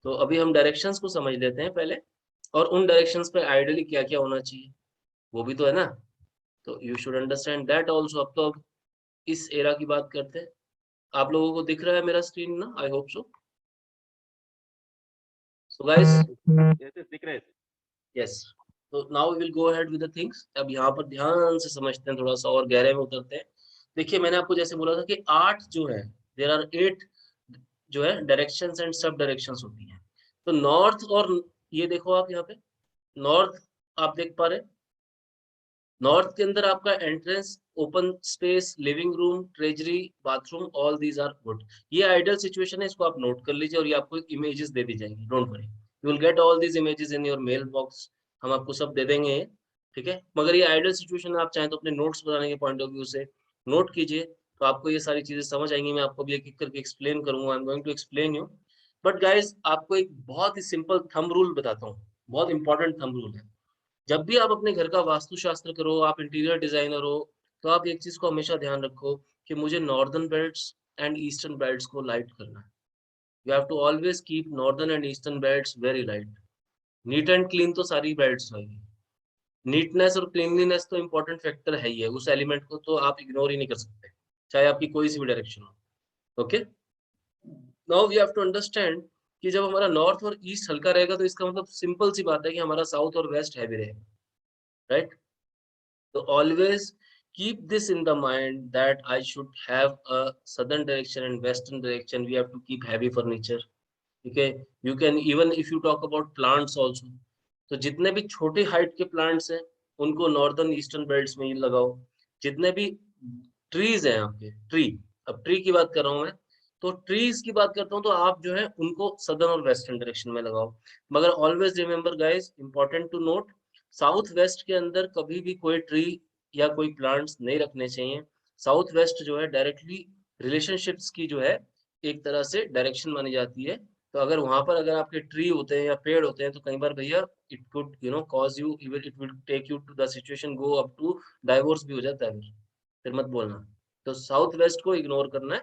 तो अभी हम डायरेक्शंस को समझ लेते हैं पहले, और उन डायरेक्शंस पे आइडियली क्या क्या होना चाहिए वो भी तो है ना। तो you should understand that also. अब तो अब इस एरा की बात करते हैं। आप लोगों को दिख रहा है मेरा स्क्रीन ना? I hope so. So guys, Yes, दिख रहे हैं। यस, तो now we will go ahead with the things. अब यहाँ पर ध्यान से समझते हैं, थोड़ा सा और गहरे में उतरते हैं। देखिए, मैंने आपको जैसे बोला था कि 8 जो है, देयर आर 8 जो है डायरेक्शंस एंड सब डायरेक्शंस होती हैं। तो नॉर्थ, और ये देखो आप यहाँ पे नॉर्थ, आप देख पा रहे हैं नॉर्थ के अंदर आपका entrance, open space, living room, treasury, bathroom, all these are good. ये आइडियल सिचुएशन है, इसको आप नोट कर लीजिए, और ये आपको इमेजेस दे दी जाएंगी, don't worry, you will get all these images in your mail box. हम आपको सब दे देंगे, ठीक है। मगर ये आइडियल सिचुएशन है, आप चाहें तो अपने नोट्स बनाने के पॉइंट ऑफ व्यू से नोट कीजिए, तो आपको ये सारी चीजें समझ आएंगी। मैं आपको भी एक एक करके एक्सप्लेन करूंगा, I am going to explain you. But guys, आपको एक बहुत ही सिंपल थंब रूल बताता हूँ, बहुत इंपॉर्टेंट थंब रूल है। जब भी आप अपने घर का वास्तुशास्त्र करो, आप इंटीरियर डिजाइनर हो, तो आप एक चीज को हमेशा ध्यान रखो कि मुझे northern belts and eastern belts को लाइट करना है। You have to always keep northern and eastern belts very light. Neat and clean तो सारी बेल्ट्स रहेगी। नीटनेस और क्लीनलीनेस तो इंपॉर्टेंट फैक्टर है ही है, उस एलिमेंट को तो आप इग्नोर ही नहीं कर सकते, चाहे आपकी कोई सी भी डायरेक्शन हो। Okay, now we have to understand कि जब हमारा नॉर्थ और ईस्ट हल्का रहेगा, तो इसका मतलब सिंपल सी बात है कि हमारा साउथ और वेस्ट हैवी रहेगा, right. So always keep this in the mind that I should have a southern direction and western direction. We have to keep heavy furniture. Okay, you can even if you talk about plants also. तो जितने भी छोटे height के plants हैं, उनको northern eastern belts में ही लगाओ। जितने भी ट्रीज हैं आपके, ट्री, अब ट्री की बात कर रहा हूँ मैं, तो ट्रीज की बात करता हूँ, तो आप जो है उनको सदर्न और वेस्टर्न डायरेक्शन में लगाओ। मगर always remember guys, important to note, south west के अंदर कभी भी कोई ट्री या कोई प्लांट्स नहीं रखने चाहिए। साउथ वेस्ट जो है डायरेक्टली रिलेशनशिप्स की जो है एक तरह से डायरेक्शन मानी जाती है। तो अगर वहां पर अगर आपके ट्री होते हैं या पेड़ होते हैं, तो कई बार भैया it could cause you, it will take you to the situation go up to divorce भी हो जाता है, फिर मत बोलना। तो साउथ वेस्ट को इग्नोर करना है,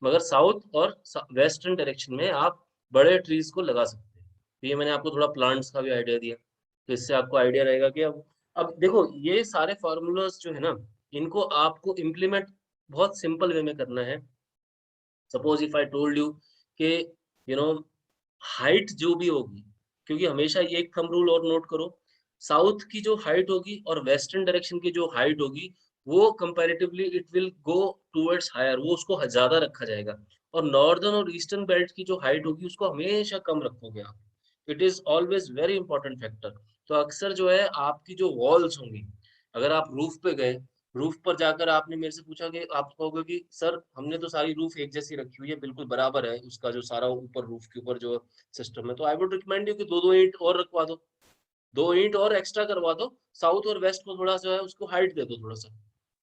मगर साउथ और वेस्टर्न डायरेक्शन में आप बड़े ट्रीज को लगा सकते हैं। तो ये मैंने आपको थोड़ा प्लांट्स का भी आइडिया दिया, तो इससे आपको आइडिया रहेगा कि अब देखो, ये सारे फार्मूलाज जो है ना, इनको आपको इम्प्लीमेंट बहुत सिंपल वे में करना है। Suppose if I told you कि यू नो हाइट जो भी होगी, क्योंकि हमेशा ये एक थंब रूल और नोट करो, साउथ की जो हाइट होगी और वेस्टर्न डायरेक्शन की जो हाइट होगी, वो comparatively it will go towards higher, वो उसको ज्यादा रखा जाएगा। और नॉर्दर्न और ईस्टर्न बेल्ट की जो हाइट होगी, उसको हमेशा कम रखोगे आप। It is always very important factor. तो अक्सर जो है आपकी जो वॉल्स होंगी, अगर आप रूफ पे गए, रूफ पर जाकर आपने मेरे से पूछा कि आप कहोगे कि सर हमने तो सारी रूफ एक जैसी रखी हुई है, बिल्कुल बराबर है उसका जो सारा ऊपर रूफ के ऊपर जो सिस्टम है, तो आई वुड रिकमेंड यू कि दो दो ईंट और रखवा दो, 2 ईंट और एक्स्ट्रा करवा दो, साउथ और वेस्ट को थोड़ा सा है उसको हाइट दे दो थोड़ा सा,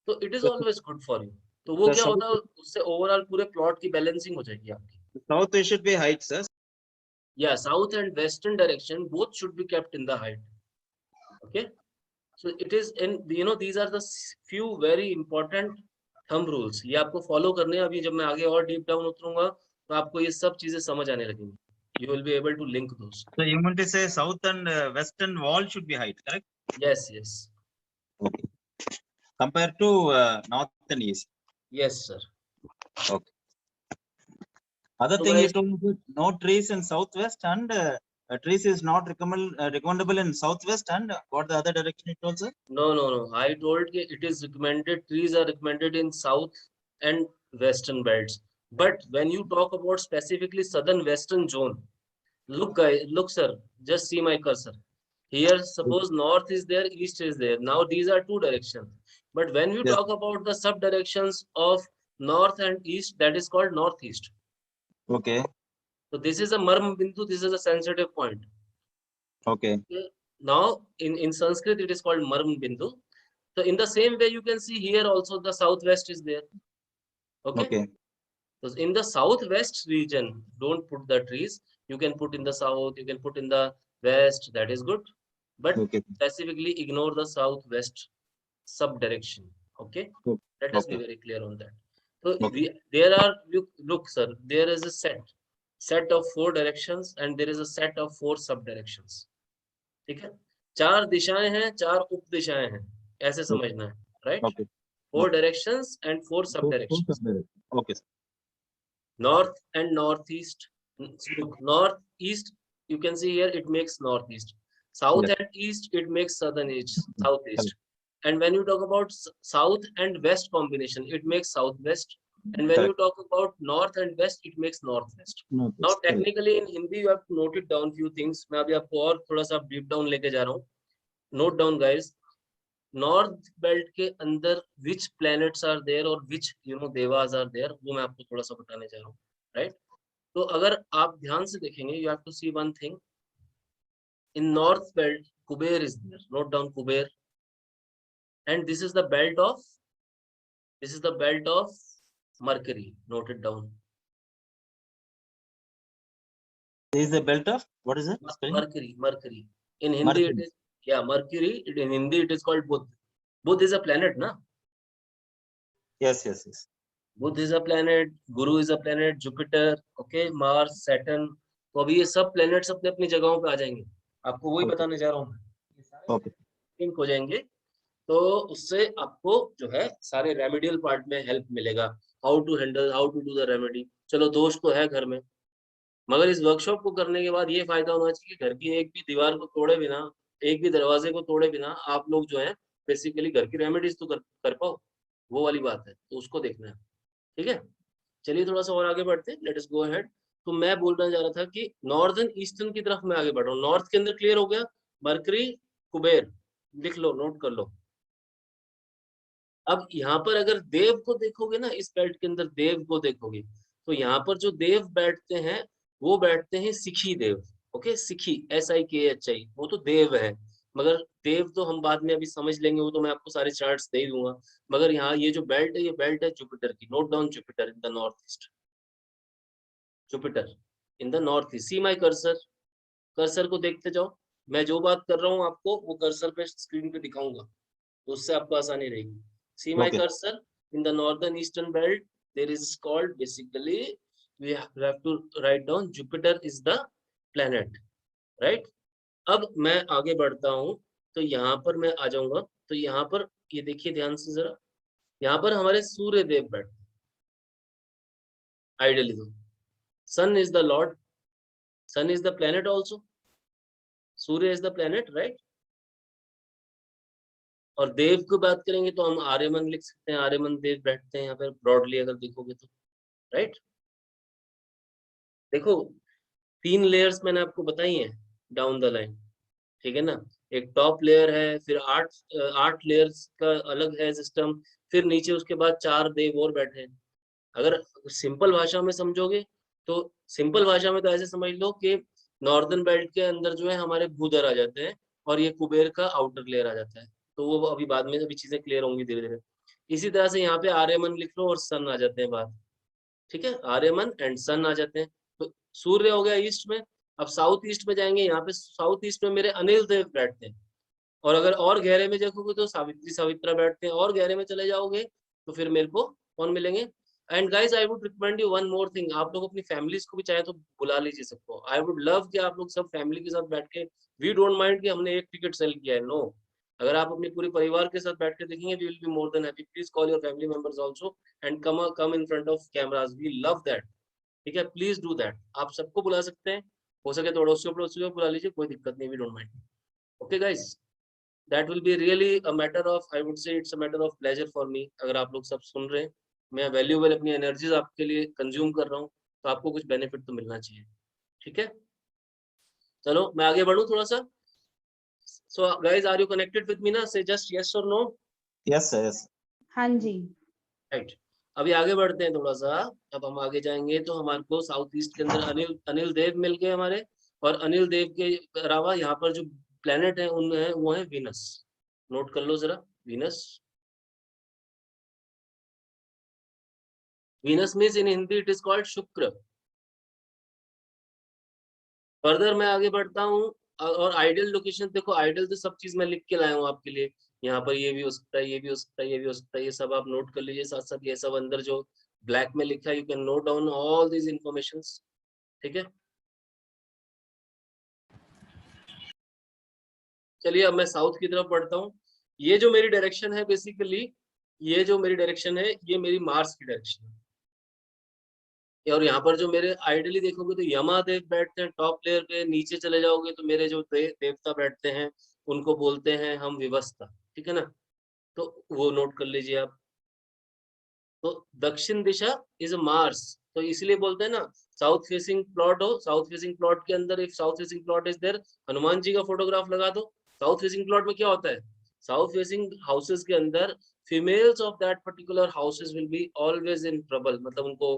तो it is The, always good for you. तो वो the क्या south, होता है, उससे ओवरऑल पूरे प्लॉट की बैलेंसिंग हो जाएगी आपकी। south we should be height, sir. या south and western direction both should be kept in the height. Okay, so it is in, these are the few very important thumb rules, ये आपको follow करने हैं। अभी जब मैं आगे और डीप डाउन उतरूंगा, तो आपको ये सब चीजें समझ आने लगेंगी, you will be able to link those. So you meant to say south and western wall should be height, correct? Yes, yes, Okay. Compared to north and east. yes sir. Okay. Other So thing you guys, told me that no trees in southwest and trees is not recommendable in southwest, and what the other direction you told, sir? no, I told you it is recommended, trees are recommended in south and western belts. But when you talk about specifically southern western zone, look guys, look sir, just see my cursor. Here, suppose north is there, east is there. Now these are two directions. But when we Yes. talk about the sub directions of north and east, that is called northeast. Okay. So this is a marm bindu, this is a sensitive point. Okay. Okay. Now in Sanskrit it is called marm bindu. So in the same way you can see here also the southwest is there. Okay. Okay. So in the southwest region, don't put the trees. You can put in the south, you can put in the west, that is good. But Okay. specifically ignore the southwest sub direction. Okay, let us be Okay. very clear on that. So Okay. there are, look sir, there is a set. set of 4 directions and there is a set of 4 sub directions. ठीक है, 4 दिशाएं हैं, 4 उप दिशाएं हैं, ऐसे समझना है, right? Okay. 4 directions and 4 sub Four directions. sub-directions. Okay, sir. North and northeast. Look, northeast, you can see here it makes northeast. South Yes. and east, it makes southern east, southeast. And when you talk about south and west combination, it makes southwest. And when you Correct. talk about north and west, it makes northwest. No, Now correct. technically in Hindi you have to note it down few things. मैं अभी आपको और थोड़ा सा deep down लेके जा रहा हूँ. Note down guys. North belt के अंदर which planets are there और which devas are there, वो मैं आपको थोड़ा सा बताने जा रहा हूँ, राइट? तो अगर आप ध्यान से देखेंगे, you have to see one thing. In north belt, Kuber is there. Note down Kuber. And this is the belt of Mercury. Note it down. This is the belt of, what is it? Mercury. In Hindi it is, yeah, Mercury. In Hindi it is called Budh. Budh is a planet, na? Yes. Budh is a planet, Guru is a planet, Jupiter, okay, Mars, Saturn. तो अभी ये सब planets अपने अपनी जगहों पे आ जाएंगे. आपको वही बताने जा रहा हूँ. ये सारे लिंक हो जाएंगे, तो उससे आपको जो है सारे रेमेडियल पार्ट में हेल्प मिलेगा. How to handle, how to do the remedy. चलो दोष तो है घर में, मगर इस वर्कशॉप को करने के बाद ये फायदा होना चाहिए कि घर की एक भी दीवार को तोड़े बिना, एक भी दरवाजे को तोड़े बिना आप लोग जो है बेसिकली घर की रेमेडीज तो कर पाओ. वो वाली बात है, तो उसको देखना है. ठीक है, चलिए थोड़ा सा और आगे बढ़ते हैं. Let us go ahead. तो मैं बोलना जा रहा था कि नॉर्दर्न ईस्टर्न की तरफ मैं आगे बढ़ रहा हूँ. नॉर्थ के अंदर क्लियर हो गया, मरकरी, कुबेर, लिख लो, नोट कर लो. अब यहाँ पर अगर देव को देखोगे ना, इस बेल्ट के अंदर देव को देखोगे, तो यहाँ पर जो देव बैठते हैं वो बैठते हैं सिखी देव. ओके, सिखी, SIKHI, वो तो देव है. मगर देव तो हम बाद में अभी समझ लेंगे, वो तो मैं आपको सारे चार्ट्स दे दूंगा. मगर यहाँ ये जो बेल्ट है, ये बेल्ट है जुपिटर की. Note down Jupiter in the north east. Jupiter in the north east. See my cursor. Cursor को देखते जाओ. मैं जो बात कर रहा हूँ आपको वो कर्सर पे स्क्रीन पे दिखाऊंगा, तो उससे आपको आसानी रहेगी. See my cursor in the northern eastern belt. There is called, basically we have to write down Jupiter is the planet, right? अब मैं आगे बढ़ता हूँ, तो यहाँ पर मैं आ जाऊंगा. तो यहाँ पर ये देखिए ध्यान से जरा, यहाँ पर हमारे सूर्य देव बैठते हैं. आइडियली तो sun is the lord, sun is the planet also, Surya is the planet, right? और देव की बात करेंगे तो हम आर्यमन लिख सकते हैं. आर्यमन देव बैठते हैं यहाँ पर ब्रॉडली अगर देखोगे तो, राइट? देखो 3 लेयर्स मैंने आपको बताई हैं डाउन द लाइन, ठीक है ना? एक टॉप लेयर है, फिर 8 लेयर्स का अलग है सिस्टम, फिर नीचे उसके बाद 4 देव और बैठे हैं. अगर सिंपल भाषा में समझोगे तो, सिंपल भाषा में तो ऐसे समझ लो कि नॉर्दर्न बेल्ट के अंदर जो है हमारे भूधर आ जाते हैं और ये कुबेर का आउटर लेयर आ जाता है. तो वो अभी बाद में अभी चीजें क्लियर होंगी धीरे धीरे. इसी तरह से यहाँ पे आर्यमन लिख लो और सन आ जाते हैं बाहर. ठीक है, आर्यमन एंड सन आ जाते हैं. तो सूर्य हो गया ईस्ट में. अब साउथ ईस्ट में जाएंगे, यहाँ पे साउथ ईस्ट में मेरे अनिल देव बैठते हैं. और अगर और गहरे में देखोगे तो सावित्री सावित्रा बैठते हैं. और गहरे में चले जाओगे तो फिर मेरे को कौन मिलेंगे? And guys I would recommend you one more thing. आप लोग अपनी फैमिलीज को भी चाहे तो बुला लीजिए सबको. आई वुड लव कि आप लोग सब फैमिली के साथ बैठ के, वी डोंट माइंड कि हमने एक टिकट सेल किया है, नो. अगर आप अपने पूरे परिवार के साथ बैठ के देखेंगे, we will be more than happy. Please call your family members also and come in front of cameras. We love that. ठीक है, प्लीज डू दैट. आप सबको बुला सकते हैं, हो सके तो अड़ोसियों पड़ोसियों को बुला लीजिए, कोई दिक्कत नहीं, we don't mind. Okay guys, that will be really a matter of, I would say it's a matter of pleasure for me. अगर आप लोग सब सुन रहे हैं, मैं वैल्यूएबल अपनी एनर्जीज आपके लिए कंज्यूम कर रहा हूँ, तो आपको कुछ बेनिफिट तो मिलना चाहिए. ठीक है, चलो मैं आगे बढ़ूं थोड़ा सा. So guys, are you connected with me ना? से जस्ट यस और नो. Yes sir, yes. हाँ जी, राइट. अभी आगे बढ़ते हैं थोड़ा सा. अब हम आगे जाएंगे तो हमारे को साउथ ईस्ट के अंदर अनिल देव मिल गए हमारे. और अनिल देव के अलावा यहाँ पर जो प्लेनेट है उनमें वो है वीनस. नोट कर लो जरा, Venus. Venus means in Hindi it is called शुक्र. फर्दर मैं आगे बढ़ता हूँ. और आइडियल लोकेशन देखो, आइडियल तो सब चीज मैं लिख के लाया हूँ आपके लिए. यहाँ पर ये भी हो सकता है, ये भी हो सकता है, ये भी हो सकता है, ये सब आप नोट कर लीजिए. साथ साथ ये सब अंदर जो ब्लैक में लिखा है, you can note down all these informations. ठीक है, चलिए अब मैं साउथ की तरफ बढ़ता हूँ। ये जो मेरी डायरेक्शन है बेसिकली, ये जो मेरी डायरेक्शन है ये मेरी मार्स की डायरेक्शन है। और यहाँ पर जो मेरे आइडियली देखोगे तो यमादेव बैठते हैं टॉप लेयर पे, नीचे चले जाओगे तो मेरे जो देवता बैठते हैं उनको बोलते हैं हम विवस्ता, ठीक है ना, तो वो नोट कर लीजिए आप। तो दक्षिण दिशा इज मार्स, तो इसलिए बोलते हैं ना साउथ फेसिंग प्लॉट हो, साउथ फेसिंग प्लॉट के अंदर if south facing plot is there, Hanuman ji का फोटोग्राफ लगा दो। साउथ फेसिंग प्लॉट में क्या होता है, साउथ फेसिंग हाउसेस के अंदर females of that particular houses will be always in trouble, मतलब उनको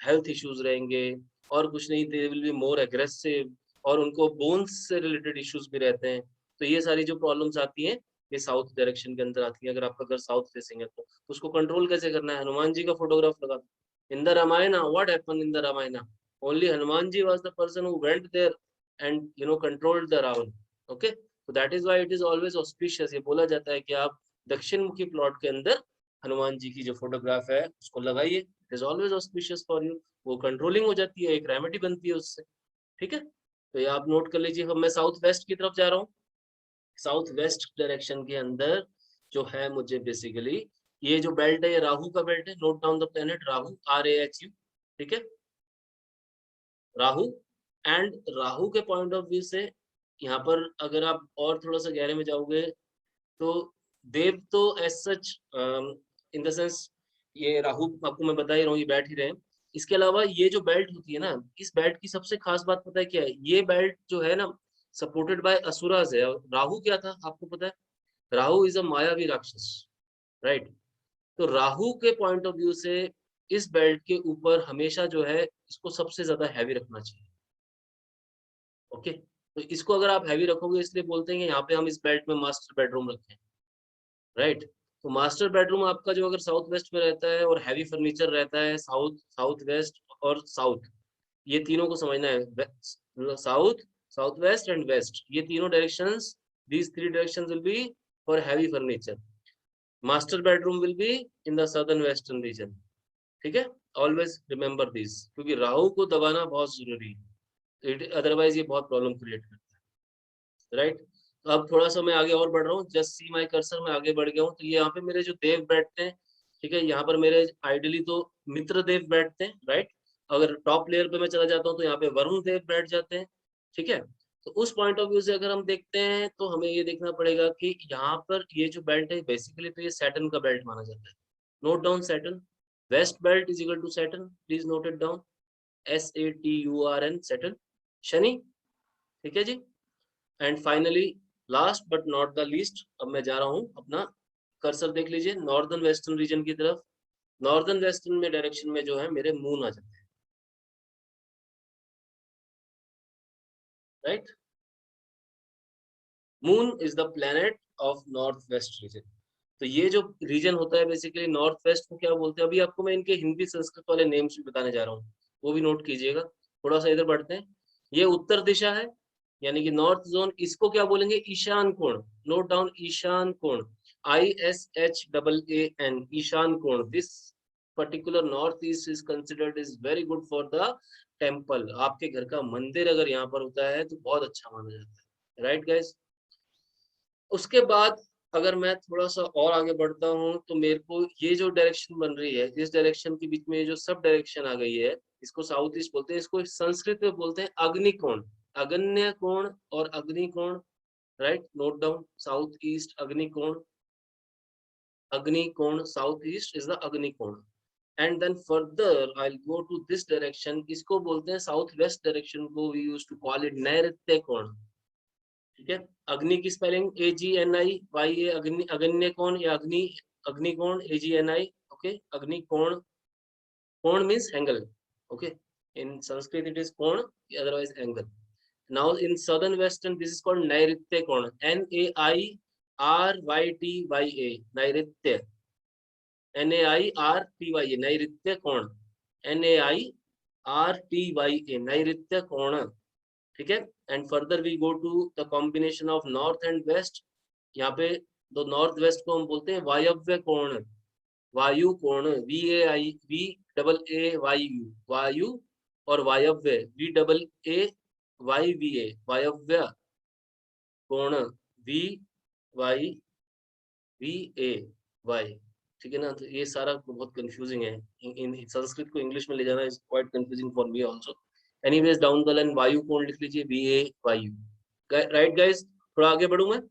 हेल्थ इश्यूज रहेंगे, और कुछ नहीं, they will be more aggressive, और उनको बोन्स से रिलेटेड इश्यूज भी रहते हैं। तो ये सारी जो प्रॉब्लम्स आती हैं ये साउथ डायरेक्शन के अंदर आती है। अगर आपका घर साउथ फेसिंग है तो उसको कंट्रोल कैसे करना है, हनुमान जी का फोटोग्राफ लगा दो। In the Ramayana what happened in the Ramayana, only Hanuman ji was the person who went there and controlled the Ravana. Okay, so that is why it is always auspicious, ये बोला जाता है कि आप दक्षिण मुखी प्लॉट के अंदर हनुमान जी की जो फोटोग्राफ है उसको लगाइए, it is always auspicious for you, वो कंट्रोलिंग हो जाती है, एक रेमेडी बनती है उससे। ठीक है, तो ये आप नोट कर लीजिए। अब मैं साउथ वेस्ट की तरफ जा रहा हूँ। साउथ वेस्ट डायरेक्शन के अंदर जो है मुझे बेसिकली ये जो बेल्ट है ये राहु का बेल्ट है, note down the planet Rahu, RAHU, ठीक है, राहु। एंड राहु के पॉइंट ऑफ व्यू से यहाँ पर अगर आप और थोड़ा सा गहरे में जाओगे तो देव तो as such in the sense, ये राहु आपको मैं बता ही रहा हूँ, ये बैठ ही रहे हैं। इसके अलावा ये जो बेल्ट होती है ना, इस बेल्ट की सबसे खास बात पता है क्या है, ये बेल्ट जो है ना सपोर्टेड बाय असुराज है। और राहु क्या था आपको पता है, राहु इज अ मायावी राक्षस, राइट। तो राहु के पॉइंट ऑफ व्यू से इस बेल्ट के ऊपर हमेशा जो है इसको सबसे ज्यादा हैवी रखना चाहिए। ओके, तो इसको अगर आप हैवी रखोगे, इसलिए बोलते हैं कि यहाँ पे हम इस बेल्ट में मास्टर बेडरूम रखें, राइट। तो मास्टर बेडरूम आपका जो अगर साउथ वेस्ट में रहता है और हैवी फर्नीचर रहता है, साउथ साउथ वेस्ट और साउथ, ये तीनों को समझना है, south south west and west, ये तीनों directions, these three directions will be for heavy furniture. Master bedroom will be in the southern western region, ठीक है, ऑलवेज रिमेंबर दिस, क्योंकि राहु को दबाना बहुत जरूरी है, अदरवाइज ये बहुत प्रॉब्लम क्रिएट करता है, राइट। तो अब थोड़ा सा मैं आगे और बढ़ रहा हूँ, जस्ट सी माई कर्सर, मैं आगे बढ़ गया हूँ। तो ये यहाँ पे मेरे जो देव बैठते हैं, ठीक है, यहाँ पर मेरे आइडियली तो मित्र देव बैठते हैं, राइट। अगर टॉप लेयर पे मैं चला जाता हूँ तो यहाँ पे वरुण देव बैठ जाते हैं, ठीक है। तो उस पॉइंट ऑफ व्यू से अगर हम देखते हैं तो हमें ये देखना पड़ेगा कि यहाँ पर ये जो बेल्ट है बेसिकली तो ये सैटर्न का बेल्ट माना जाता है। Note down Saturn, waist belt is equal to Saturn, please note it down, SATURN, Saturn, Shani, ठीक है जी। And finally last but not the least, अब मैं जा रहा हूँ अपना कर्सर देख लीजिए नॉर्दर्न वेस्टर्न रीजन की तरफ। नॉर्दर्न वेस्टर्न में डायरेक्शन में जो है मेरे मून आ जाते हैं, right. Moon is the planet of north west region. तो ये जो रीजन होता है बेसिकली नॉर्थ वेस्ट को क्या बोलते हैं, अभी आपको मैं इनके हिंदी संस्कृत वाले नेम्स भी बताने जा रहा हूँ, वो भी नोट कीजिएगा। थोड़ा सा इधर बढ़ते हैं, ये उत्तर दिशा है यानी कि नॉर्थ जोन, इसको क्या बोलेंगे, ईशान कोण। नोट डाउन ईशान कोण, ISHAAN, ईशान कोण। This particular north east is considered is very good for the temple, आपके घर का मंदिर अगर यहाँ पर होता है तो बहुत अच्छा माना जाता है, राइट गाइस। उसके बाद अगर मैं थोड़ा सा और आगे बढ़ता हूँ तो मेरे को ये जो डायरेक्शन बन रही है, इस डायरेक्शन के बीच में जो सब डायरेक्शन आ गई है, इसको साउथ ईस्ट बोलते हैं, इसको संस्कृत में बोलते हैं अग्निकोण, अग्न्य कोण और अग्निकोण, right. Note down south east अग्निकोण, अग्निकोण, साउथ ईस्ट इज द अग्निकोण। And then further I will go to this direction, इसको बोलते हैं साउथ वेस्ट डायरेक्शन को we used to call it नैऋत्य कोण, ठीक है। अग्नि की स्पेलिंग AGNI, अग्नि, अग्न्य कोण या अग्नि, अग्निकोण AGNI, ओके। अग्निकोण, कोण means angle, okay, in Sanskrit it is कोण, otherwise angle. Now in southern western this is called नैऋत्य कोण, NAIRYTYA, नैऋत्य, NAIRTYA, नैऋत्य कोण, NAIRTYA, नैऋत्य कोण, ठीक है। And further we go to the combination of north and west, यहाँ पे दो नॉर्थ वेस्ट को हम बोलते हैं वायव्य कोण, वायु कोण, VAI, VAAYU, वायु और वायव्य VAA वायव्य कोण VYVAY, ठीक है ना। तो ये सारा बहुत कंफ्यूजिंग है, इन संस्कृत को इंग्लिश में ले जाना is quite confusing for me also. Anyways down the line वायु कोण लिख लीजिए VAYU, राइट गाइस। थोड़ा आगे बढ़ूं मैं,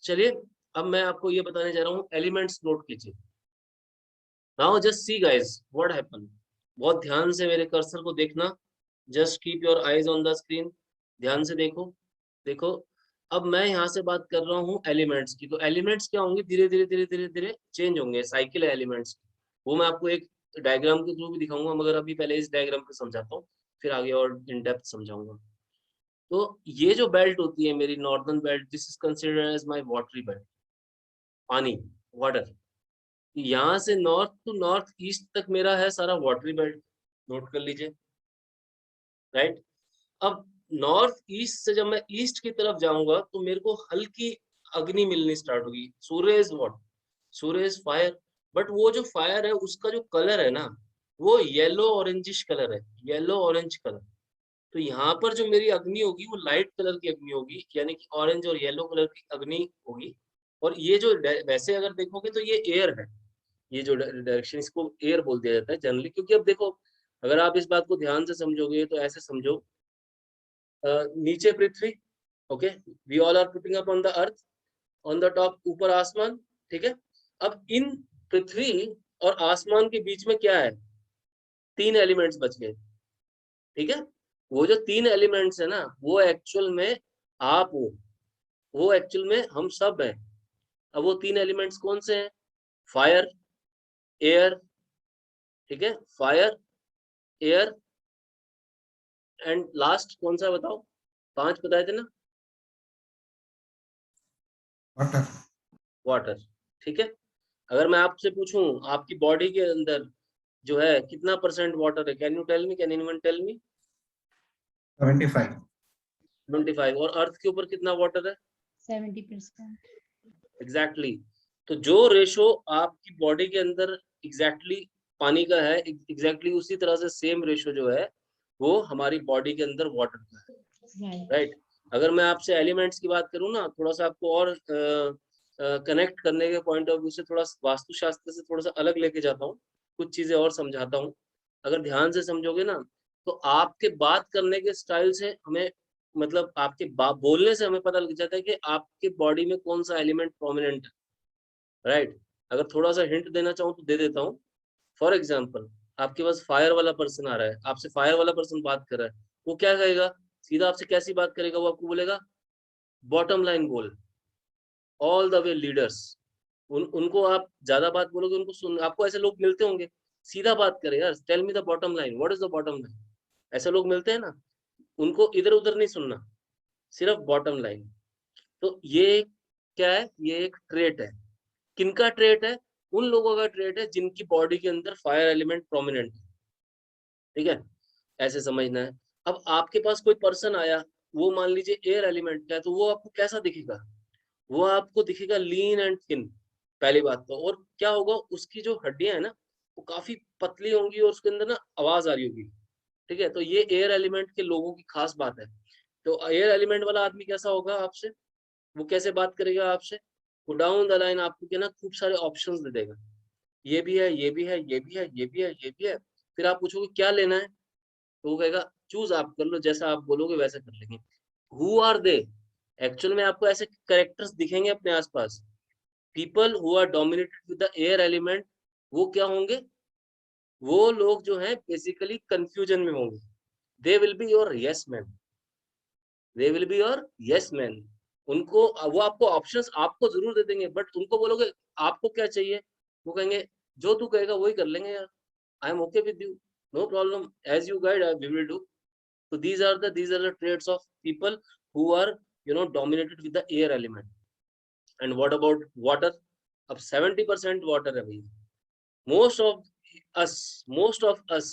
चलिए अब मैं आपको ये बताने जा रहा हूँ, एलिमेंट्स नोट कीजिए। Now just see guys what happen, बहुत ध्यान से मेरे कर्सर को देखना, just keep your eyes on the screen, ध्यान से देखो। देखो अब मैं यहाँ से बात कर रहा हूँ एलिमेंट्स की, तो एलिमेंट्स क्या होंगे, धीरे धीरे धीरे धीरे धीरे चेंज होंगे, साइकिल है एलिमेंट्स, वो मैं आपको एक डायग्राम के थ्रू भी दिखाऊंगा, मगर अभी पहले इस डायग्राम को समझाता हूँ, फिर आगे और इन डेप्थ समझाऊंगा। तो ये जो बेल्ट होती है मेरी northern belt, this is considered as my watery belt, पानी, वाटर। यहाँ से नॉर्थ टू नॉर्थ ईस्ट तक मेरा है सारा वाटरी बेल्ट, नोट कर लीजिए, राइट। अब नॉर्थ ईस्ट से जब मैं ईस्ट की तरफ जाऊंगा तो मेरे को हल्की अग्नि मिलनी स्टार्ट होगी, Surya is what, Surya is fire, but वो जो फायर है उसका जो कलर है ना, वो येलो ऑरेंजिश कलर है, येलो ऑरेंज कलर। तो यहाँ पर जो मेरी अग्नि होगी वो लाइट कलर की अग्नि होगी, यानी कि ऑरेंज और येलो कलर की अग्नि होगी। और ये जो वैसे अगर देखोगे तो ये एयर है, ये जो डायरेक्शन, इसको एयर बोल दिया जाता है जनरली, क्योंकि अब देखो अगर आप इस बात को ध्यान से समझोगे तो ऐसे समझो, नीचे पृथ्वी, okay, we all are putting up on the earth, on the top ऊपर आसमान, ठीक है। अब इन पृथ्वी और आसमान के बीच में क्या है, तीन एलिमेंट्स बच गए, ठीक है। वो जो तीन एलिमेंट्स है ना, वो एक्चुअल में आप हो, वो एक्चुअल में हम सब हैं। अब वो तीन एलिमेंट्स कौन से हैं, फायर, एयर, ठीक है, फायर, एयर एंड लास्ट कौन सा बताओ, पांच बताए थे ना, वाटर। वाटर, ठीक है। अगर मैं आपसे पूछूं आपकी बॉडी के अंदर जो है कितना परसेंट वाटर है, can you tell me, can anyone tell me? 75। 25। और अर्थ के ऊपर कितना वाटर है? 70%। एग्जैक्टली। तो जो रेशो आपकी बॉडी के अंदर एग्जैक्टली पानी का है, एग्जैक्टली उसी तरह से सेम रेशो जो है वो हमारी बॉडी के अंदर वाटर का है, राइट। अगर मैं आपसे एलिमेंट्स की बात करूँ ना, थोड़ा सा आपको और कनेक्ट करने के पॉइंट ऑफ व्यू से थोड़ा वास्तुशास्त्र से थोड़ा सा अलग लेके जाता हूँ, कुछ चीजें और समझाता हूँ। अगर ध्यान से समझोगे ना तो आपके बात करने के स्टाइल से हमें, मतलब आपके बोलने से हमें पता लग जाता है कि आपके बॉडी में कौन सा एलिमेंट प्रोमिनेंट है, राइट। अगर थोड़ा सा हिंट देना चाहूँ तो दे देता हूँ। फॉर एग्जाम्पल आपके पास फायर वाला पर्सन आ रहा है, आपसे फायर वाला पर्सन बात कर रहा है, वो क्या कहेगा, सीधा आपसे कैसी बात करेगा, वो आपको बोलेगा बॉटम लाइन बोल, ऑल द वे लीडर्स। उनको आप ज्यादा बात बोलोगे उनको सुन, आपको ऐसे लोग मिलते होंगे, सीधा बात करे यार, tell me the bottom line, what is the bottom line, ऐसे लोग मिलते हैं ना, उनको इधर उधर नहीं सुनना, सिर्फ बॉटम लाइन। तो ये क्या है, ये एक ट्रेट है, किनका ट्रेट है, उन लोगों का ट्रेट है जिनकी बॉडी के अंदर फायर एलिमेंट प्रोमिनेंट है, ठीक है, ऐसे समझना है। अब आपके पास कोई पर्सन आया, वो मान लीजिए एयर एलिमेंट का है, तो वो आपको कैसा दिखेगा, वो आपको दिखेगा लीन एंड थिन, पहली बात तो। और क्या होगा, उसकी जो हड्डियां है ना वो काफी पतली होंगी और उसके अंदर ना आवाज आ रही होगी, ठीक है। तो ये एयर एलिमेंट के लोगों की खास बात है। तो एयर एलिमेंट वाला आदमी कैसा होगा आपसे, वो कैसे बात करेगा आपसे, वो डाउन द लाइन आपको क्या ना खूब सारे ऑप्शंस दे देगा, ये भी है, ये भी है, ये भी है, ये भी है, ये भी है। फिर आप पूछोगे क्या लेना है, तो वो कहेगा चूज आप कर लो, जैसा आप बोलोगे वैसा कर लेंगे। हु आर दे, एक्चुअल में आपको ऐसे कैरेक्टर्स दिखेंगे अपने आसपास, people who are dominated with the air element, वो क्या होंगे, वो लोग जो हैं बेसिकली कंफ्यूजन में होंगे, they will be your yes man, they will be your yes man. उनको, वो आपको ऑप्शंस आपको जरूर दे देंगे, बट उनको बोलोगे आपको क्या चाहिए, वो कहेंगे जो तू कहेगा वही कर लेंगे यार, I am okay with you, no problem, as you guide we will do. So these are the traits of people who are, you know, dominated with the air element. And what about water? अब 70% water है भैया। Most of us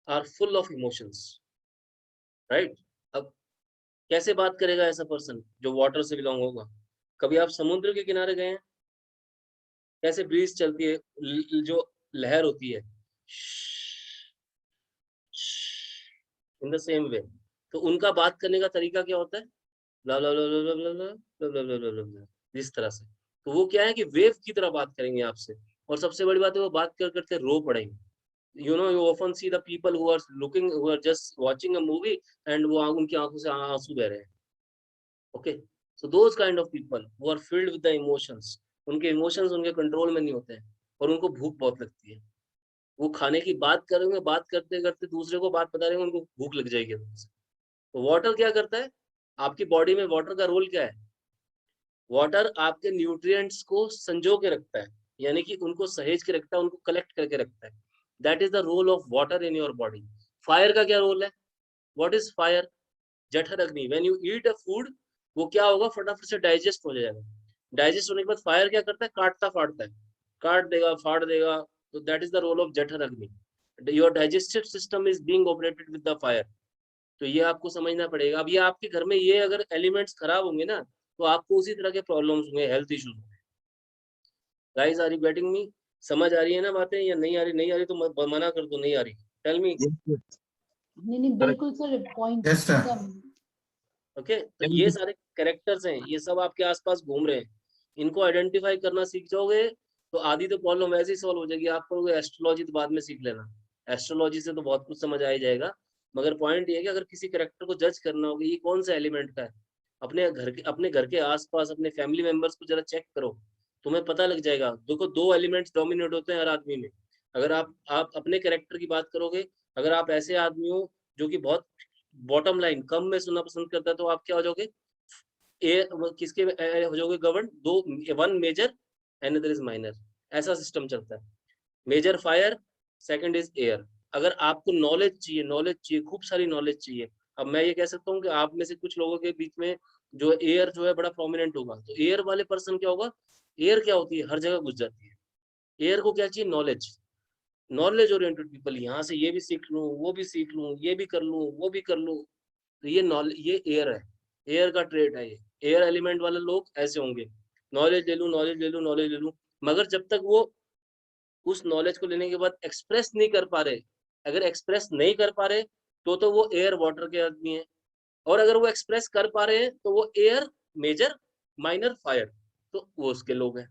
are full of emotions, right? अब कैसे बात करेगा ऐसा person जो water से बिलोंग होगा? कभी आप समुद्र के किनारे गए हैं, कैसे ब्रीज चलती है, जो लहर होती है, इन द सेम वे। तो उनका बात करने का तरीका क्या होता है, ला ला ला ला ला ला ला ला ला ला ला, इस तरह से। तो वो क्या है कि वेव की तरह बात करेंगे आपसे, और सबसे बड़ी बात है वो बात कर करते रो पड़ेंगे। you often see the people who are looking, who are just watching a movie and वो उनकी आंखों से आंसू बह रहे हैं। Okay, so those kind of people who are filled with the emotions, उनके इमोशंस उनके कंट्रोल में नहीं होते हैं, और उनको भूख बहुत लगती है। वो खाने की बात करेंगे, बात करते करते दूसरे को बात बता रहे हैं, उनको भूख लग जाएगी। तो वाटर क्या करता है आपकी बॉडी में, वाटर का रोल क्या है, वाटर आपके न्यूट्रिएंट्स को संजो के रखता है, यानी कि उनको सहेज के रखता है, उनको कलेक्ट करके रखता है। That is the role of water in your body. Fire का क्या रोल है, व्हाट इज फायर, जठर अग्नि। When you eat a food, वो क्या होगा, फटाफट से डाइजेस्ट हो जाएगा। डाइजेस्ट होने के बाद फायर क्या करता है, काटता फाड़ता है, काट देगा, फाड़ देगा। तो that is the role of जठर अग्नि। Your digestive system is being operated with the fire. तो ये आपको समझना पड़ेगा। अब ये आपके घर में ये अगर एलिमेंट्स खराब होंगे ना, तो आपको उसी तरह के प्रॉब्लम्स होंगे, हेल्थ इश्यूज होंगे। Guys, are you getting me? समझ आ रही है ना बातें, या नहीं आ रही? नहीं आ रही तो मना कर दो, नहीं आ रही। Tell me. नहीं बिल्कुल sir, point Yes, sir. Okay, तो ये सारे कैरेक्टर्स हैं, ये सब आपके आसपास घूम रहे हैं। इनको आइडेंटिफाई करना सीख जाओगे तो आधी तो प्रॉब्लम वैसे ही सॉल्व हो जाएगी। आप कहोगे एस्ट्रोलॉजी तो बाद में सीख लेना, एस्ट्रोलॉजी से तो बहुत कुछ समझ आ ही जाएगा। मगर पॉइंट ये है कि अगर किसी कैरेक्टर को जज करना होगा ये कौन सा एलिमेंट का है, अपने घर के आसपास अपने फैमिली मेंबर्स को जरा चेक करो, तुम्हें पता लग जाएगा। देखो, दो एलिमेंट्स डोमिनेट होते हैं हर आदमी में। अगर आप अपने कैरेक्टर की बात करोगे, अगर आप ऐसे आदमी हो जो कि बहुत बॉटम लाइन कम में सुनना पसंद करता है, तो आप क्या हो जाओगे, किसके हो जाओगे गवर्न, दो, one major another is minor. ऐसा सिस्टम चलता है। Major fire, second is air. अगर आपको नॉलेज चाहिए, खूब सारी नॉलेज चाहिए। अब मैं ये कह सकता हूँ कि आप में से कुछ लोगों के बीच में जो एयर जो है बड़ा प्रोमिनेंट होगा। तो एयर वाले पर्सन क्या होगा, एयर क्या होती है, हर जगह घुस जाती है। एयर को क्या चाहिए, नॉलेज। नॉलेज ओरिएंटेड पीपल, यहाँ से ये भी सीख लूँ, वो भी सीख लूँ, ये भी कर लूँ, वो भी कर लूँ। तो ये नॉलेज, ये एयर है, एयर का ट्रेड है ये। एयर एलिमेंट वाले लोग ऐसे होंगे, नॉलेज ले लूँ, नॉलेज ले लूँ, नॉलेज ले लूँ। मगर जब तक वो उस नॉलेज को लेने के बाद एक्सप्रेस नहीं कर पा रहे, अगर एक्सप्रेस नहीं कर पा रहे तो वो एयर वाटर के आदमी है। और अगर वो एक्सप्रेस कर पा रहे हैं तो वो एयर मेजर माइनर फायर, तो वो उसके लोग हैं।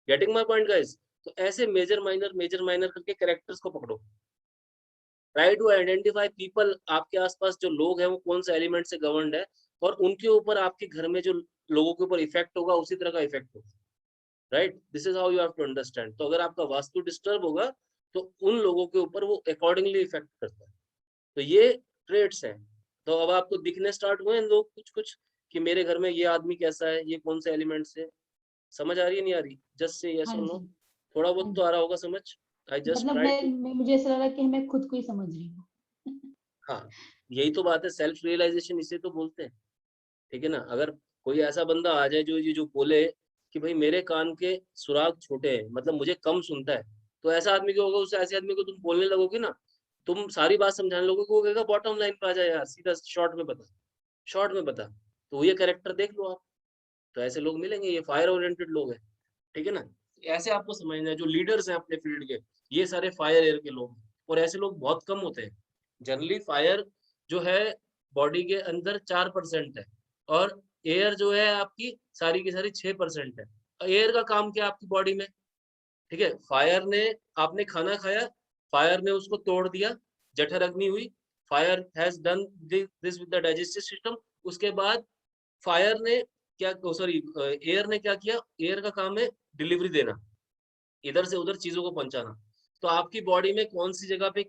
Getting my point guys? तो ऐसे मेजर माइनर करके कैरेक्टर्स को पकड़ो। ट्राई टू आइडेंटिफाई पीपल, आपके आसपास जो लोग हैं वो कौन सा एलिमेंट से गवर्नड है, और उनके ऊपर आपके घर में जो लोगों के ऊपर इफेक्ट होगा उसी तरह का इफेक्ट होगा। Right, this is how you have to understand. तो अगर आपका वास्तु डिस्टर्ब होगा तो उन लोगों के ऊपर वो अकॉर्डिंगली इफेक्ट करता है। तो ये ट्रेड्स हैं। तो अब आपको दिखने स्टार्ट हुए हैं लोग कुछ कुछ कि मेरे घर में ये आदमी कैसा है, ये कौन से एलिमेंट से। समझ आ रही है नहीं आ रही? जस्ट से यस हाँ और नो। जी, थोड़ा बहुत तो आ रहा होगा समझ। आई जस्ट मतलब ट्राई टू। मुझे ऐसा लग रहा है कि मैं खुद को ही समझ रही हूँ। हाँ, यही तो बात है, सेल्फ रियलाइजेशन इसे तो बोलते हैं। ठीक है ना? अगर कोई ऐसा बंदा आ जाए जो ये जो बोले कि भाई मेरे कान के सुराग छोटे हैं, मतलब मुझे कम सुनता है, तो ऐसा आदमी क्या होगा, उस ऐसे आदमी को तुम बोलने लगोगे ना, तुम सारी बात समझाने लगोगे, वो कहेगा बॉटम लाइन पे आ जाए यार, सीधा शॉर्ट में बता, शॉर्ट में बता। तो ये कैरेक्टर देख लो आप, तो ऐसे लोग मिलेंगे, ये फायर ओरिएंटेड लोग हैं। ठीक है ना? ऐसे आपको समझना है, जो लीडर्स हैं अपने फील्ड के, ये सारे फायर एयर के लोग हैं। और ऐसे लोग बहुत कम होते हैं। जनरली फायर जो है बॉडी के अंदर 4% है, और एयर जो है आपकी सारी की सारी 6% है। एयर का काम क्या है आपकी बॉडी में? ठीक है, फायर ने, आपने खाना खाया, फायर ने उसको तोड़ दिया, जठर अग्नि हुई, fire has done this with the digestive system. उसके बाद फायर ने क्या, सॉरी, एयर ने क्या किया, एयर का काम है डिलीवरी देना, इधर से उधर चीजों को पहुंचाना। तो आपकी बॉडी में कौन सी जगह पे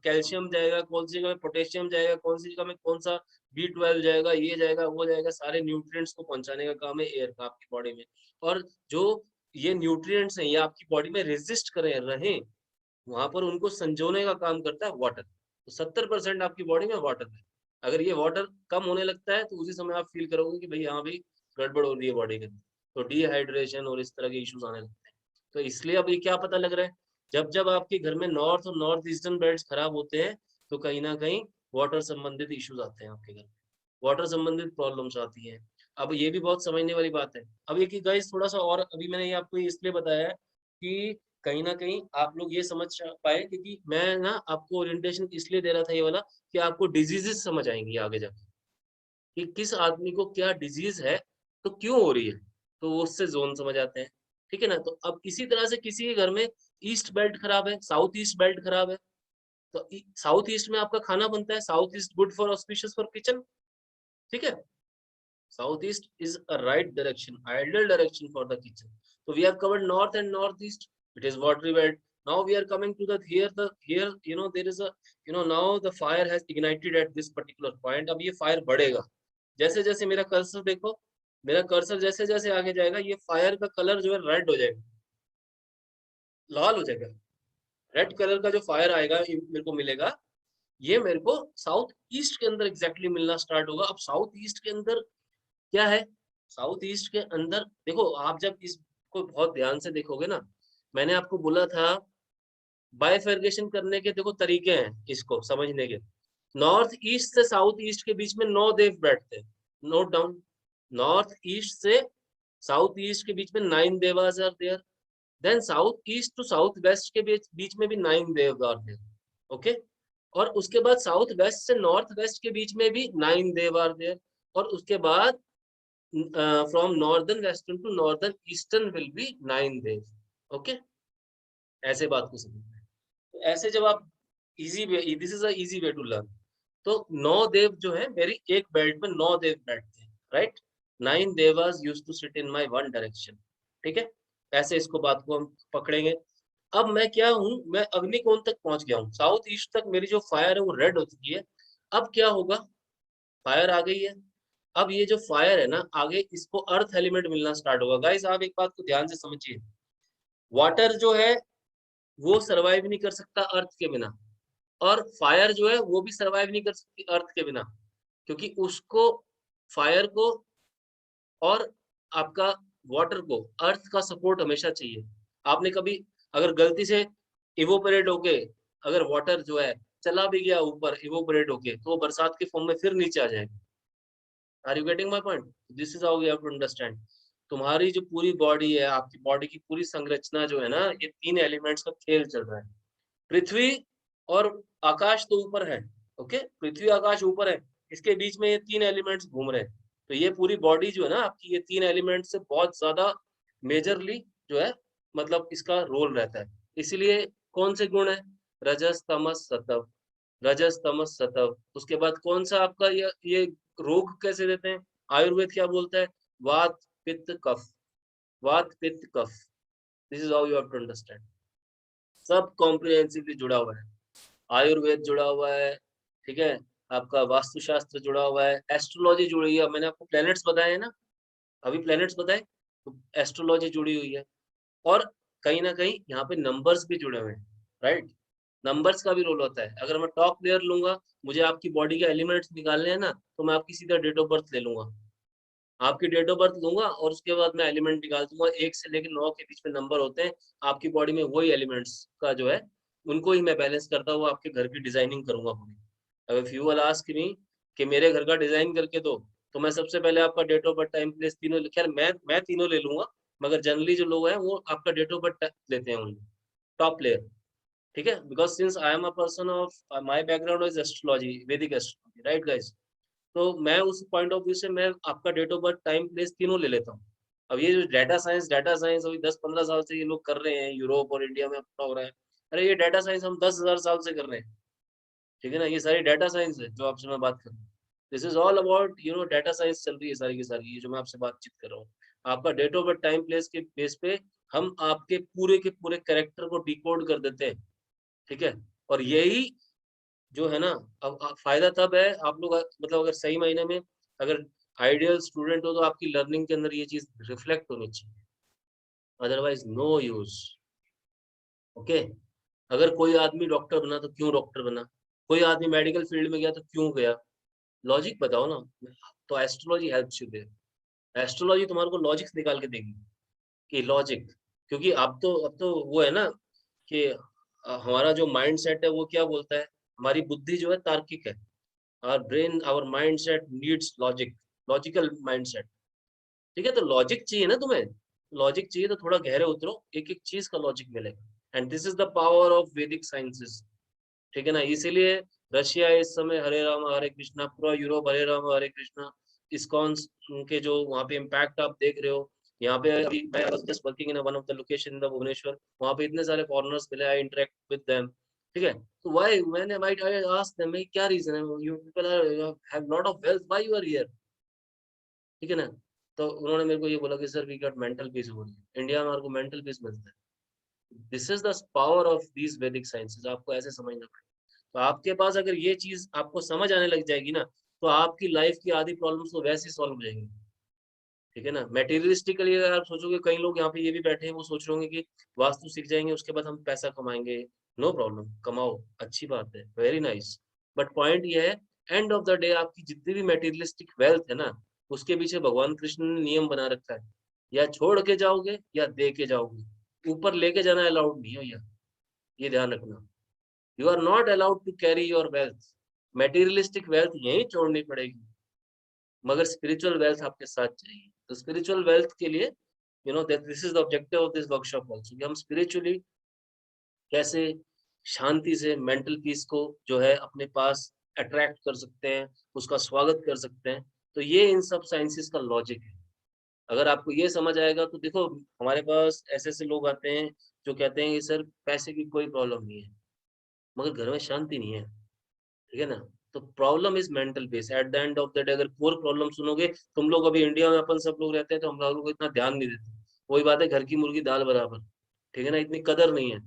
कैल्शियम जाएगा, कौन सी जगह में पोटेशियम जाएगा, कौन सी जगह में कौन सा B12 जाएगा, ये जाएगा, वो जाएगा, सारे न्यूट्रिएंट्स को पहुंचाने का काम है एयर का आपकी बॉडी में। और जो ये न्यूट्रिएंट्स हैं ये आपकी बॉडी में रेजिस्ट करें रहें, वहां पर उनको संजोने का काम करता है वाटर। तो 70% आपकी बॉडी में वाटर है। अगर ये वाटर कम होने लगता है तो उसी समय आप फील करोगे कि भाई हाँ भाई गड़बड़ हो रही है बॉडी के अंदर, तो डिहाइड्रेशन और इस तरह के इश्यूज आने लगते हैं। तो इसलिए अब ये क्या पता लग रहा है, जब जब आपके घर में नॉर्थ और नॉर्थ ईस्टर्न बेल्ट्स खराब होते हैं तो कहीं ना कहीं वाटर संबंधित इश्यूज आते हैं आपके घर में, वाटर संबंधित प्रॉब्लम्स आती हैं। अब ये भी बहुत समझने वाली बात है। अब ये कि गाइस थोड़ा सा और, अभी मैंने ये आपको इसलिए बताया है कि कहीं ना कहीं आप लोग ये समझ पाए, क्योंकि मैं ना आपको ओरिएंटेशन इसलिए दे रहा था ये वाला कि आपको डिजीजेस समझ आएंगी आगे जाके कि किस आदमी को क्या डिजीज है तो क्यों हो रही है, तो वो उससे जोन समझ आते हैं। ठीक है ना। तो अब इसी तरह से किसी के घर में ईस्ट बेल्ट खराब है, साउथ ईस्ट बेल्ट खराब है, तो साउथ ईस्ट में आपका खाना बनता है, south east good for auspicious for kitchen. ठीक है। South east is a right direction, ideal direction for the kitchen. So we have covered north and northeast. It is watery belt. Now we are coming to the here there is a now the fire has ignited at this particular point. अब ये fire बढ़ेगा जैसे जैसे मेरा cursor देखो, मेरा cursor जैसे जैसे आगे जाएगा ये फायर का कलर जो है रेड हो जाएगा, लाल हो जाएगा। रेड कलर का जो फायर आएगा मेरे को मिलेगा, ये मेरे को साउथ ईस्ट के अंदर एग्जैक्टली मिलना स्टार्ट होगा। अब साउथ ईस्ट के अंदर क्या है, साउथ ईस्ट के अंदर देखो, आप जब इसको बहुत ध्यान से देखोगे ना, मैंने आपको बोला था बाइफर्गेशन करने के देखो तरीके हैं इसको समझने के। नॉर्थ ईस्ट से साउथ ईस्ट के बीच में 9 देव बैठते हैं, नोट डाउन। नॉर्थ ईस्ट से साउथ ईस्ट के बीच में 9 देवास are there, then south east to south west के बीच में भी 9 देव आर देयर, ओके। और उसके बाद साउथ वेस्ट से नॉर्थ वेस्ट के बीच में भी 9 देव आर देयर, और उसके बाद from northern western to northern eastern will be 9 days, okay। ऐसे बात को समझना है। तो ऐसे जब आप easy way, this is a easy way to learn. तो 9 देव जो है मेरी एक बेल्ट में 9 देव बैठते हैं, राइट। 9 देवास used to sit in my one direction. ठीक है, ऐसे इसको बात को हम पकड़ेंगे। अब मैं क्या हूँ, मैं अग्निकोण तक पहुंच गया हूँ, साउथ ईस्ट तक मेरी जो फायर है वो रेड हो चुकी है। अब क्या होगा, फायर आ गई है, अब ये जो फायर है ना आगे इसको अर्थ एलिमेंट मिलना स्टार्ट होगा। गाइस आप एक बात को ध्यान से समझिए, वाटर जो है वो सरवाइव नहीं कर सकता अर्थ के बिना, और फायर जो है वो भी सरवाइव नहीं कर सकती अर्थ के बिना, क्योंकि उसको, फायर को और आपका वाटर को अर्थ का सपोर्ट हमेशा चाहिए। आपने कभी अगर गलती से इवोपरेट होके अगर वाटर जो है चला भी गया ऊपर इवोपरेट होके, तो वो बरसात के फॉर्म में फिर नीचे आ जाएगा। Are you getting my point? This is how we have to understand. तुम्हारी जो पूरी बॉडी है, आपकी बॉडी की पूरी संरचना जो है ना, ये 3 एलिमेंट्स का खेल चल रहा है। पृथ्वी और आकाश तो ऊपर है, ओके, पृथ्वी आकाश ऊपर है, इसके बीच में ये 3 एलिमेंट्स घूम रहे हैं। तो ये पूरी बॉडी जो है ना आपकी, ये 3 एलिमेंट से बहुत ज्यादा मेजरली जो है मतलब इसका रोल रहता है। इसलिए कौन से गुण है, रजस तमस सतव, रजस तमस सतव। उसके बाद कौन सा आपका ये रोग कैसे देते हैं, आयुर्वेद क्या बोलता है, वात पित्त कफ, वात पित्त कफ। This is how you have to understand. सब कॉम्प्रिहेंसिवली जुड़ा हुआ है, आयुर्वेद जुड़ा हुआ है, ठीक है, आपका वास्तुशास्त्र जुड़ा हुआ है, एस्ट्रोलॉजी जुड़ी है। मैंने आपको प्लैनेट्स बताए हैं ना, अभी प्लैनेट्स बताए, तो एस्ट्रोलॉजी जुड़ी हुई है। और कहीं ना कहीं यहाँ पे नंबर्स भी जुड़े हुए हैं, राइट। नंबर्स का भी रोल होता है। अगर मैं टॉप प्लेयर लूंगा, मुझे आपकी बॉडी के एलिमेंट्स निकालने हैं ना, तो मैं आपकी सीधा डेट ऑफ बर्थ ले लूंगा, आपकी डेट ऑफ बर्थ लूंगा और उसके बाद मैं एलिमेंट निकाल दूंगा। 1 से लेकर 9 के बीच में नंबर होते हैं आपकी बॉडी में, वही एलिमेंट्स का जो है उनको ही मैं बैलेंस करता हुआ आपके घर की डिजाइनिंग करूंगा पूरी। अब if you will ask me कि मेरे घर का डिजाइन करके दो, तो मैं सबसे पहले आपका date of birth, time, place तीनों, खैर मैं तीनों ले लूंगा, मगर जनरली जो लोग हैं वो आपका डेट ऑफ बर्थ लेते हैं उनको, टॉप प्लेयर। ठीक है, because since I am a person of my background is astrology, Vedic astrology, right guys. तो मैं उस पॉइंट ऑफ व्यू से मैं आपका date of birth, time, place तीनों ले लेता हूँ। अब ये जो डाटा साइंस अभी 10-15 साल से ये लोग कर रहे हैं, यूरोप और इंडिया में अपना हो रहा है। अरे ये डाटा साइंस हम 10,000 साल से कर रहे हैं, ठीक है ना। ये सारी डाटा साइंस है जो आपसे मैं बात कर रहा हूँ। This is all about data science चल रही है सारी की सारी, ये जो मैं आपसे बातचीत कर रहा हूँ। आपका date of birth, time, place के बेस पे हम आपके पूरे के पूरे कैरेक्टर को डिकोड कर देते हैं, ठीक है। और यही जो है ना, अब फायदा तब है आप लोग मतलब अगर सही मायने में अगर आइडियल स्टूडेंट हो तो आपकी लर्निंग के अंदर ये चीज रिफ्लेक्ट होनी चाहिए, अदरवाइज नो यूज, ओके। अगर कोई आदमी डॉक्टर बना तो क्यों डॉक्टर बना, कोई आदमी मेडिकल फील्ड में गया तो क्यों गया, लॉजिक बताओ ना। तो astrology helps you there. Astrology तुम्हारे को लॉजिक्स निकाल के देगी कि लॉजिक, क्योंकि अब तो वो है ना कि हमारा जो माइंड सेट है वो क्या बोलता है, हमारी बुद्धि जो है तार्किक है, our brain, our mind set needs logic, logical mind set. ठीक है, तो लॉजिक चाहिए ना तुम्हें, लॉजिक चाहिए तो थोड़ा गहरे उतरो, एक एक चीज का लॉजिक मिलेगा। And this is the power of वैदिक साइंसेस, ठीक है ना। इसीलिए रशिया इस समय हरे राम हरे कृष्णा, पूरा यूरोप हरे राम हरे कृष्णा, इस्कॉन के जो वहाँ पे इम्पैक्ट आप देख रहे हो। यहाँ पे अभी मैं just working in one of the location in the Bhubaneswar, वहाँ पे इतने सारे फॉरेनर्स मिले, आई इंटरेक्ट विद देम, ठीक है। तो व्हाई मैंने माइट आई आस्क देम, क्या रीजन है, you people are have lot of wealth, why you are here, ठीक है ना। तो उन्होंने मेरे को ये बोला कि sir we got mental peace over here, India में आपको मेंटल पीस मिलता है। This is the power of these Vedic sciences, आपको ऐसे समझना पड़ेगा। तो आपके पास अगर ये चीज आपको समझ आने लग जाएगी ना, तो आपकी लाइफ की आधी प्रॉब्लम्स तो वैसे ही सॉल्व हो जाएंगी, ठीक है ना। मेटीरियलिस्टिकली अगर आप सोचोगे, कई लोग यहाँ पे ये भी बैठे हैं, वो सोच रहे होंगे कि वास्तु सीख जाएंगे उसके बाद हम पैसा कमाएंगे। नो प्रॉब्लम, कमाओ, अच्छी बात है, वेरी नाइस। बट पॉइंट ये है, एंड ऑफ द डे आपकी जितनी भी मेटीरियलिस्टिक वेल्थ है ना, उसके पीछे भगवान कृष्ण ने नियम बना रखा है, या छोड़ के जाओगे या दे के जाओगे, ऊपर लेके जाना अलाउड नहीं है भैया, ये ध्यान रखना। You are not allowed to carry your wealth, materialistic wealth यहीं छोड़नी पड़ेगी, मगर स्पिरिचुअल वेल्थ आपके साथ चाहिए। तो स्पिरिचुअल वेल्थ के लिए you know that this is the objective of this workshop also, कि हम स्पिरिचुअली कैसे शांति से मेंटल पीस को जो है अपने पास अट्रैक्ट कर सकते हैं, उसका स्वागत कर सकते हैं। तो ये इन सब साइंसेस का लॉजिक है। अगर आपको ये समझ आएगा तो देखो, हमारे पास ऐसे ऐसे लोग आते हैं जो कहते हैं कि सर पैसे की कोई प्रॉब्लम नहीं है, मगर घर में शांति नहीं है, ठीक है ना। तो problem is mental base. At the end of the day अगर कोर प्रॉब्लम सुनोगे, तुम लोग अभी इंडिया में अपन सब लोग रहते हैं तो हम लोग को इतना ध्यान नहीं देते, वही बात है, घर की मुर्गी दाल बराबर, ठीक है ना, इतनी कदर नहीं है।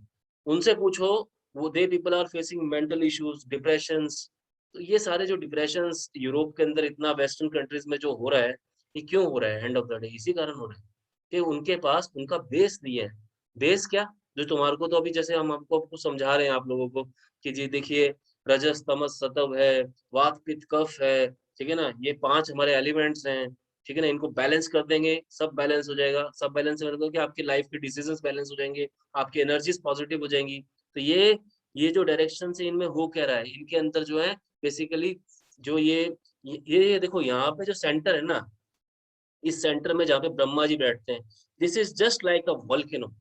उनसे पूछो, वो they people are facing mental issues, depressions. तो ये सारे जो डिप्रेशंस यूरोप के अंदर इतना वेस्टर्न कंट्रीज में जो हो रहा है, ये क्यों हो रहा है, एंड ऑफ द डे इसी कारण हो रहा है कि उनके पास उनका बेस नहीं है। बेस क्या, जो तुम्हारे को तो अभी जैसे हम आपको समझा रहे हैं आप लोगों को कि जी देखिए, रजस तमस सतव है, वात पित्त कफ है, ठीक है ना, ये 5 हमारे एलिमेंट्स हैं, ठीक है ना, इनको बैलेंस कर देंगे, सब बैलेंस हो जाएगा। सब बैलेंस में मतलब कि आपकी लाइफ के डिसीजंस बैलेंस हो जाएंगे, आपकी एनर्जीज पॉजिटिव हो जाएंगी। तो ये जो डायरेक्शन से इनमें हो क्या रहा है, इनके अंदर जो है बेसिकली जो ये देखो यहाँ पे जो सेंटर है ना, इस सेंटर में जहाँ पे ब्रह्मा जी बैठते हैं, this is just like a volcano.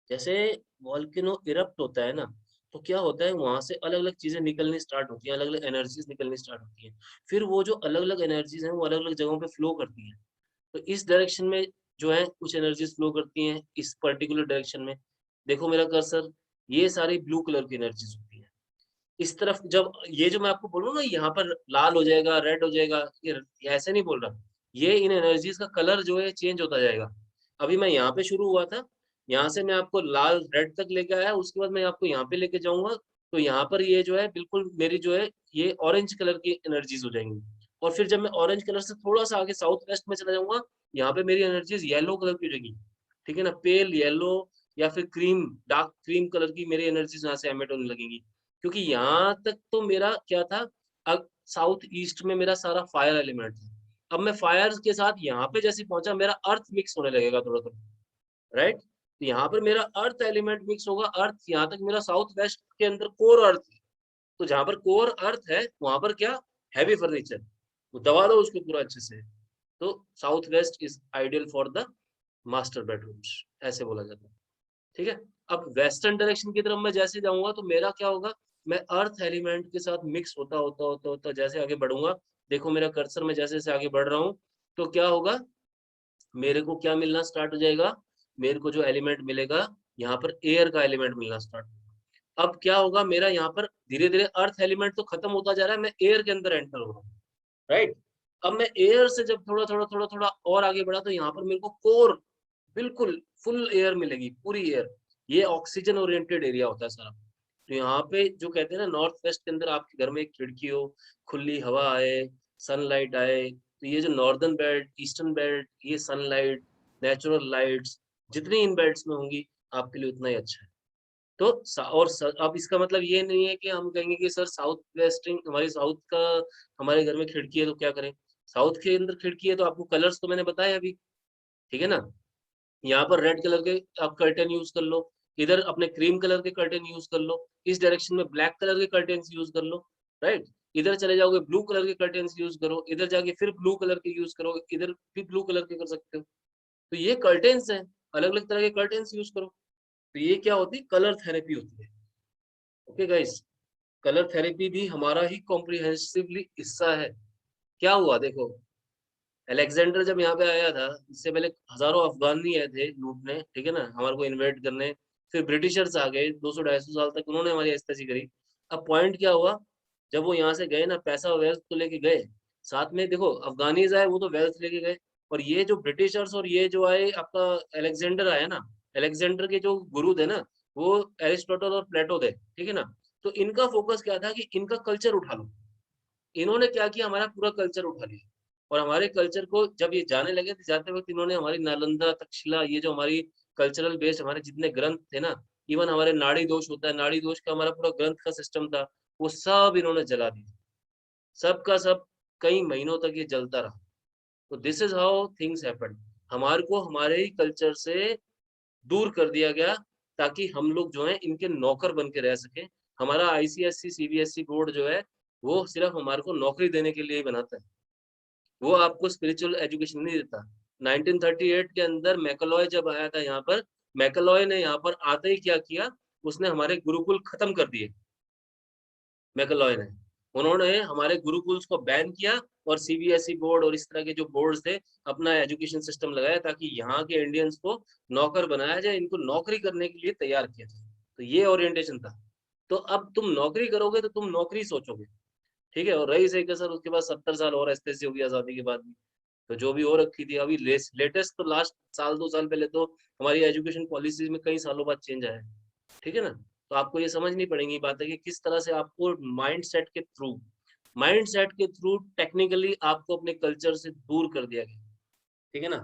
जैसे वॉल्केनो इरप्ट होता है ना, तो क्या होता है, वहां से अलग अलग चीजें निकलनी स्टार्ट होती हैं, अलग अलग एनर्जीज निकलनी स्टार्ट होती हैं। फिर वो जो अलग अलग एनर्जीज हैं वो अलग अलग जगहों पे फ्लो करती हैं। तो इस डायरेक्शन में जो है कुछ एनर्जीज फ्लो करती हैं इस पर्टिकुलर डायरेक्शन में। देखो मेरा कर्सर, ये सारी ब्लू कलर की एनर्जीज होती है। इस तरफ जब ये जो मैं आपको बोल रहा हूँ ना, यहाँ पर लाल हो जाएगा, रेड हो जाएगा, ये ऐसे नहीं बोल रहा, ये इन एनर्जीज का कलर जो है चेंज होता जाएगा। अभी मैं यहाँ पे शुरू हुआ था, यहाँ से मैं आपको लाल रेड तक लेके आया, उसके बाद मैं आपको यहाँ पे लेके जाऊंगा, तो यहाँ पर ये जो है बिल्कुल मेरी जो है ये ऑरेंज कलर की एनर्जीज हो जाएंगी। और फिर जब मैं ऑरेंज कलर से थोड़ा सा आगे साउथ वेस्ट में चला जाऊंगा, यहाँ पे मेरी एनर्जीज येलो कलर की हो जाएगी, ठीक है ना, पेल येलो या फिर क्रीम, डार्क क्रीम कलर की मेरी एनर्जीज यहाँ से एमिट होने लगेंगी। क्योंकि यहाँ तक तो मेरा क्या था, अब साउथ ईस्ट में मेरा सारा फायर एलिमेंट था। अब मैं फायर के साथ यहाँ पे जैसे पहुंचा, मेरा अर्थ मिक्स होने लगेगा थोड़ा थोड़ा, राइट। तो यहाँ पर मेरा अर्थ एलिमेंट मिक्स होगा, अर्थ यहाँ तक मेरा साउथ वेस्ट के अंदर कोर अर्थ है। तो जहां पर कोर अर्थ है वहां पर क्या, हैवी फर्नीचर, वो दबा दो उसको पूरा अच्छे से। तो south west is ideal for the master bedrooms, ऐसे बोला जाता है, ठीक है। अब वेस्टर्न डायरेक्शन की तरफ मैं जैसे जाऊंगा तो मेरा क्या होगा, मैं अर्थ एलिमेंट के साथ मिक्स होता होता होता होता जैसे आगे बढ़ूंगा, देखो मेरा कर्सर में जैसे जैसे आगे बढ़ रहा हूँ, तो क्या होगा, मेरे को क्या मिलना स्टार्ट हो जाएगा, मेरे को जो एलिमेंट मिलेगा, यहाँ पर एयर का एलिमेंट मिलना स्टार्ट होगा। अब क्या होगा, मेरा यहाँ पर धीरे धीरे अर्थ एलिमेंट तो खत्म होता जा रहा है, मैं एयर के अंदर एंटर हो रहा हूँ, राइट। अब मैं एयर से जब थोड़ा थोड़ा थोड़ा थोड़ा और आगे बढ़ा, तो यहाँ पर मेरे को कोर, बिल्कुल फुल एयर मिलेगी, पूरी एयर। ये ऑक्सीजन ओरिएंटेड एरिया होता है सारा। तो यहाँ पे जो कहते हैं ना, नॉर्थ वेस्ट के अंदर आपके घर में एक खिड़की हो, खुली हवा आए, सनलाइट आए, तो ये जो नॉर्दर्न बेल्ट, ईस्टर्न बेल्ट, ये सनलाइट, नेचुरल लाइट्स जितनी इन बेल्ट्स में होंगी, आपके लिए उतना ही अच्छा है। तो अब इसका मतलब ये नहीं है कि हम कहेंगे कि सर साउथ वेस्टिंग हमारी साउथ का, हमारे घर में खिड़की है तो क्या करें। साउथ के अंदर खिड़की है तो आपको कलर्स तो मैंने बताया अभी, ठीक है ना। यहाँ पर रेड कलर के आप कर्टेन यूज कर लो, इधर अपने क्रीम कलर के कर्टेन यूज कर लो, इस डायरेक्शन में ब्लैक कलर के कर्टेन यूज कर लो, राइट। इधर चले जाओगे ब्लू कलर के कर्टेन यूज करो, इधर जाके फिर ब्लू कलर के यूज करो, इधर भी ब्लू कलर के कर सकते हो। तो ये कर्टेन्स हैं, अलग अलग तरह के कर्टेन्स यूज करो, तो ये क्या होती है, कलर थेरेपी होती है। ओके गाइस, कलर थेरेपी भी हमारा ही कॉम्प्रिहेंसिवली हिस्सा है। क्या हुआ देखो, अलेक्जेंडर जब यहाँ पे आया था, इससे पहले हजारों अफगानी आए थे लूटने, ठीक है ना, हमारे को इन्वेट करने। फिर ब्रिटिशर्स आ गए, 200-250 साल तक उन्होंने हमारी ऐसी करी। अब पॉइंट क्या हुआ, जब वो यहाँ से गए ना, पैसा वेल्थ तो लेके गए, साथ में देखो अफगानीज आए, वो तो वेल्थ लेके गए। और ये जो ब्रिटिशर्स और ये जो आए, आपका अलेक्जेंडर आया ना, अलेक्जेंडर के जो गुरु थे ना, वो एरिस्टोटल और प्लेटो थे, ठीक है ना। तो इनका फोकस क्या था कि इनका कल्चर उठा लो। इन्होंने क्या किया, हमारा पूरा कल्चर उठा लिया। और हमारे कल्चर को जब ये जाने लगे, तो जाते वक्त इन्होंने हमारी नालंदा, तक्षशिला, ये जो हमारी कल्चरल बेस्ड हमारे जितने ग्रंथ थे ना, इवन हमारे नाड़ी दोष होता है, नाड़ी दोष का हमारा पूरा ग्रंथ का सिस्टम था, वो सब इन्होंने जला दिया, सब का सब। कई महीनों तक ये जलता रहा। तो this is how things happen. हमारे को हमारे ही कल्चर से दूर कर दिया गया, ताकि हम लोग जो है इनके नौकर बन के रह सके। हमारा आईसीएससी सीबीएसई बोर्ड जो है, वो सिर्फ हमारे को नौकरी देने के लिए ही बनाता है, वो आपको स्पिरिचुअल एजुकेशन नहीं देता। 1938 के अंदर मैकलॉय जब आया था यहाँ पर, मैकलॉय ने यहाँ पर आते ही क्या किया, उसने हमारे गुरुकुल खत्म कर दिए। मैकलॉय ने, उन्होंने हमारे गुरुकुल्स को बैन किया, और सीबीएसई बोर्ड और इस तरह के जो बोर्ड थे, अपना एजुकेशन सिस्टम लगाया, ताकि यहाँ के इंडियंस को नौकर बनाया जाए, इनको नौकरी करने के लिए तैयार किया जाए। तो ये ओरिएंटेशन था। तो अब तुम नौकरी करोगे तो तुम नौकरी सोचोगे, ठीक है। और रही सही कसर, उसके बाद 70 साल और ऐसे होगी आजादी के बाद भी। तो जो भी हो रखी थी, अभी लेटेस्ट तो लास्ट साल 2 साल पहले तो हमारी एजुकेशन पॉलिसीज में कई सालों बाद चेंज आया है, ठीक है ना। तो आपको ये समझनी पड़ेगी बात है कि किस तरह से आपको माइंड सेट के थ्रू टेक्निकली आपको अपने कल्चर से दूर कर दिया गया, ठीक है ना।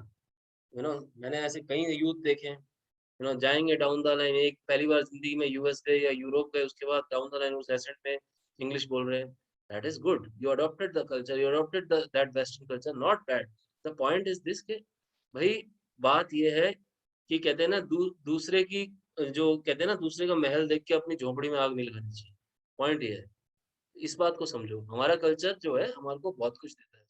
मैंने ऐसे कई यूथ देखे हैं, जाएंगे डाउन द लाइन, एक पहली बार जिंदगी में यूएस गए या यूरोप गए, उसके बाद डाउन द लाइन उस एसेंट में इंग्लिश बोल रहे हैं। That is good, you adopted the culture, you adopted that western culture, not bad. The point is this के भाई, बात ये है कि कहते हैं ना, दूसरे की, जो कहते हैं ना, दूसरे का महल देख के अपनी झोपड़ी में आग नहीं लगानी चाहिए। पॉइंट ये है, इस बात को समझो, हमारा कल्चर जो है हमारे को बहुत कुछ देता है।